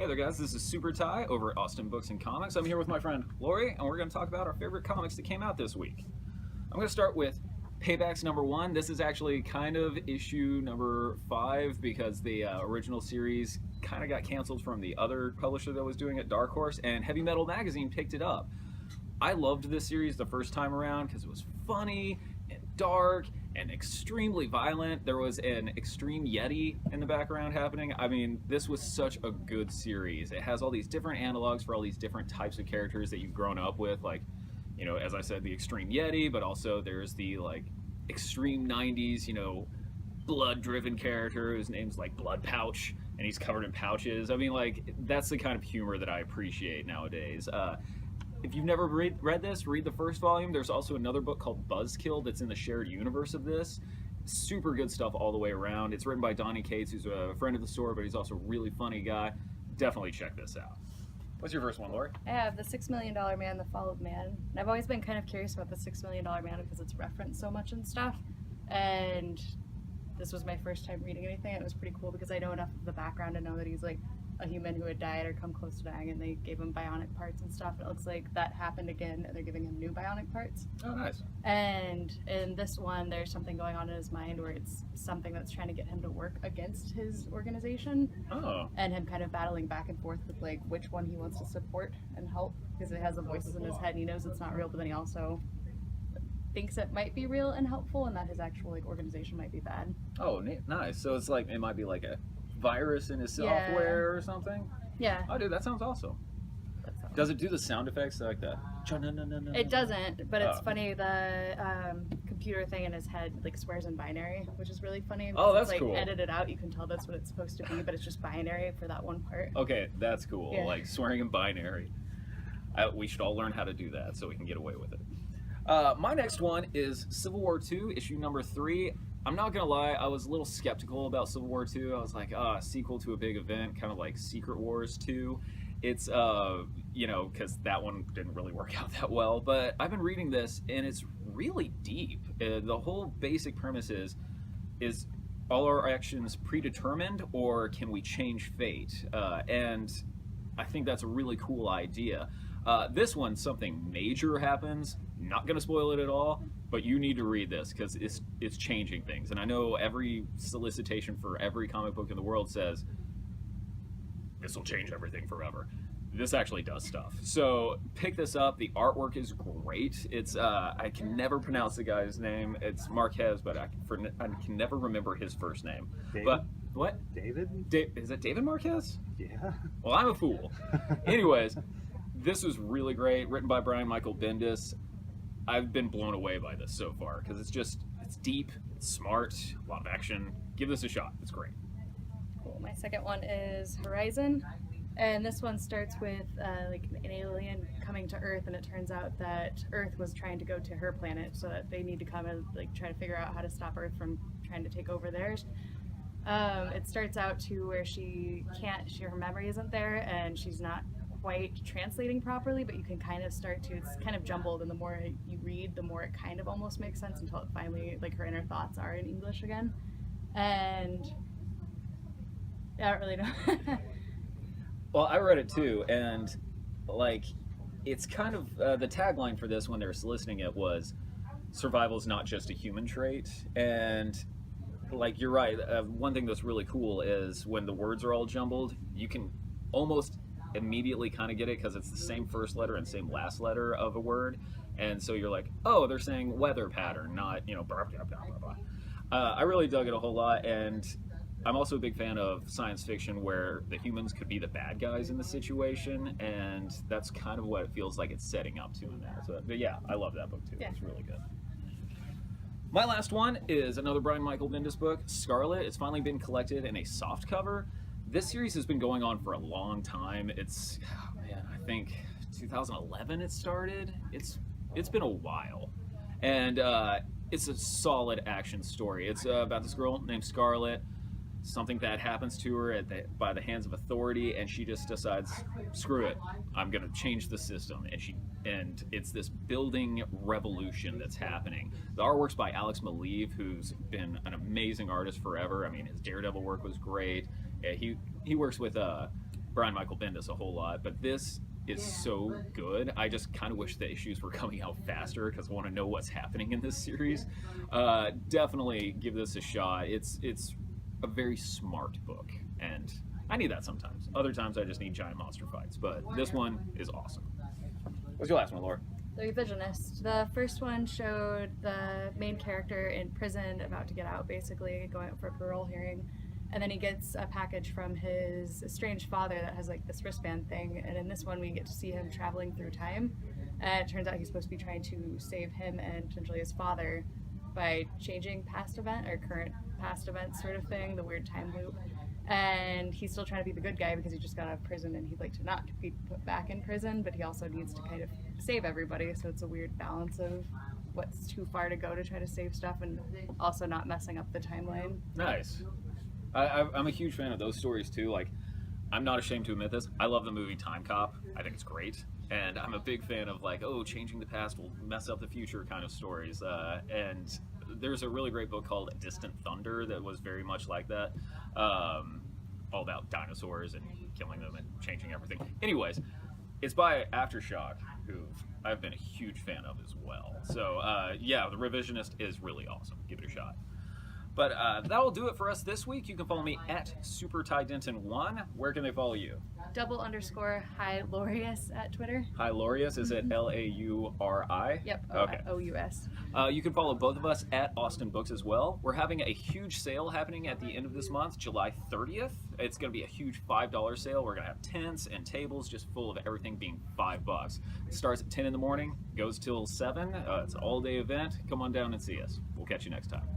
Hey there guys, this is SuperTy over at Austin Books and Comics. I'm here with my friend Lauri, and we're going to talk about our favorite comics that came out this week. I'm going to start with Paybacks #1. This is actually kind of issue number 5 because the original series kind of got canceled from the other publisher that was doing it, Dark Horse, and Heavy Metal Magazine picked it up. I loved this series the first time around because it was funny and dark and extremely violent. There was an extreme Yeti in the background happening. I mean, this was such a good series. It has all these different analogs for all these different types of characters that you've grown up with, like, you know, as I said, the extreme Yeti, but also there's the, like, extreme 90s, you know, blood-driven character whose name's, like, Blood Pouch, and he's covered in pouches. I mean, like, that's the kind of humor that I appreciate nowadays. If you've never read this, read the first volume. There's also another book called Buzzkill that's in the shared universe of this. Super good stuff all the way around. It's written by Donnie Cates, who's a friend of the store, but he's also a really funny guy. Definitely check this out. What's your first one, Lauri? I have The $6 Million Man, The Fall of Man. And I've always been kind of curious about The $6 Million Man because it's referenced so much and stuff. And this was my first time reading anything. It was pretty cool because I know enough of the background to know that he's like a human who had died or come close to dying, and they gave him bionic parts and stuff. It looks like that happened again, and they're giving him new bionic parts. Oh, nice. And in this one, there's something going on in his mind where it's something that's trying to get him to work against his organization. Oh. And him kind of battling back and forth with like which one he wants to support and help, because it has the voices in his head and he knows it's not real, but then he also thinks it might be real and helpful, and that his actual like organization might be bad. Oh, neat. Nice. So it's like, it might be like a virus in his software or something? Yeah. Oh, dude, that sounds awesome. Does it do the sound effects like that? It doesn't, but it's funny. The computer thing in his head like swears in binary, which is really funny. Oh, that's it's, like, cool. Edited out, you can tell that's what it's supposed to be, but it's just binary for that one part. Okay, that's cool. Yeah. Like swearing in binary. We should all learn how to do that so we can get away with it. My next one is Civil War II, issue number 3. I'm not gonna lie, I was a little skeptical about Civil War II. I was like, sequel to a big event, kind of like Secret Wars 2. It's, you know, because that one didn't really work out that well. But I've been reading this, and it's really deep. The whole basic premise is all our actions predetermined, or can we change fate? And I think that's a really cool idea. This one, something major happens. Not gonna spoil it at all, but you need to read this because it's changing things. And I know every solicitation for every comic book in the world says this will change everything forever. This actually does stuff. So pick this up. The artwork is great. It's I can never pronounce the guy's name. It's Marquez, but I can never remember his first name. David? But what? David? Is it David Marquez? Yeah. Well, I'm a fool. Anyways, this was really great. Written by Brian Michael Bendis. I've been blown away by this so far because it's deep, it's smart, a lot of action. Give this a shot. It's great. Cool. My second one is Horizon, and this one starts with like an alien coming to Earth, and it turns out that Earth was trying to go to her planet, so that they need to come and like try to figure out how to stop Earth from trying to take over theirs. It starts out to where her memory isn't there, and she's not quite translating properly, but you can kind of start to, it's kind of jumbled, and the more you read, the more it kind of almost makes sense until it finally, like, her inner thoughts are in English again. And I don't really know. Well, I read it too, and like, it's kind of the tagline for this when they were soliciting it was, "Survival is not just a human trait." And like, you're right. One thing that's really cool is when the words are all jumbled, you can almost immediately kind of get it because it's the same first letter and same last letter of a word, and so you're like, oh, they're saying weather pattern, not, you know, blah, blah, blah, blah, blah. I really dug it a whole lot, and I'm also a big fan of science fiction where the humans could be the bad guys in the situation, and that's kind of what it feels like it's setting up to in there. So, but yeah, I love that book too. Yeah. It's really good. My last one is another Brian Michael Bendis book, Scarlet. It's finally been collected in a soft cover. This series has been going on for a long time. It's, oh man, I think 2011 it started. It's been a while. And it's a solid action story. It's about this girl named Scarlet. Something bad happens to her by the hands of authority, and she just decides, screw it, I'm gonna change the system. And it's this building revolution that's happening. The artwork's by Alex Maleev, who's been an amazing artist forever. I mean, his Daredevil work was great. He works with Brian Michael Bendis a whole lot, but this is so good. I just kind of wish the issues were coming out faster because I want to know what's happening in this series. Definitely give this a shot. It's a very smart book, and I need that sometimes. Other times I just need giant monster fights, but this one is awesome. What's your last one, Laura? The Revisionists. The first one showed the main character in prison, about to get out, basically going up for a parole hearing, and then he gets a package from his estranged father that has like this wristband thing, and in this one we get to see him traveling through time, and it turns out he's supposed to be trying to save him and potentially his father by changing past event or current past events sort of thing, the weird time loop. And he's still trying to be the good guy because he just got out of prison and he'd like to not be put back in prison, but he also needs to kind of save everybody, so it's a weird balance of what's too far to go to try to save stuff and also not messing up the timeline. Nice. I'm a huge fan of those stories too. Like, I'm not ashamed to admit this. I love the movie Time Cop. I think it's great. And I'm a big fan of like, oh, changing the past will mess up the future kind of stories. And there's a really great book called Distant Thunder that was very much like that. All about dinosaurs and killing them and changing everything. Anyways, it's by Aftershock, who I've been a huge fan of as well. So yeah, The Revisionist is really awesome. Give it a shot. But that'll do it for us this week. You can follow me at SuperTy1. Where can they follow you? _Hi Laurius at Twitter. Hi Laurius. Is it Lauri? Yep. Okay. OUS. You can follow both of us at Austin Books as well. We're having a huge sale happening at the end of this month, July 30th. It's going to be a huge $5 sale. We're going to have tents and tables just full of everything being $5. It starts at 10 in the morning, goes till 7. It's an all-day event. Come on down and see us. We'll catch you next time.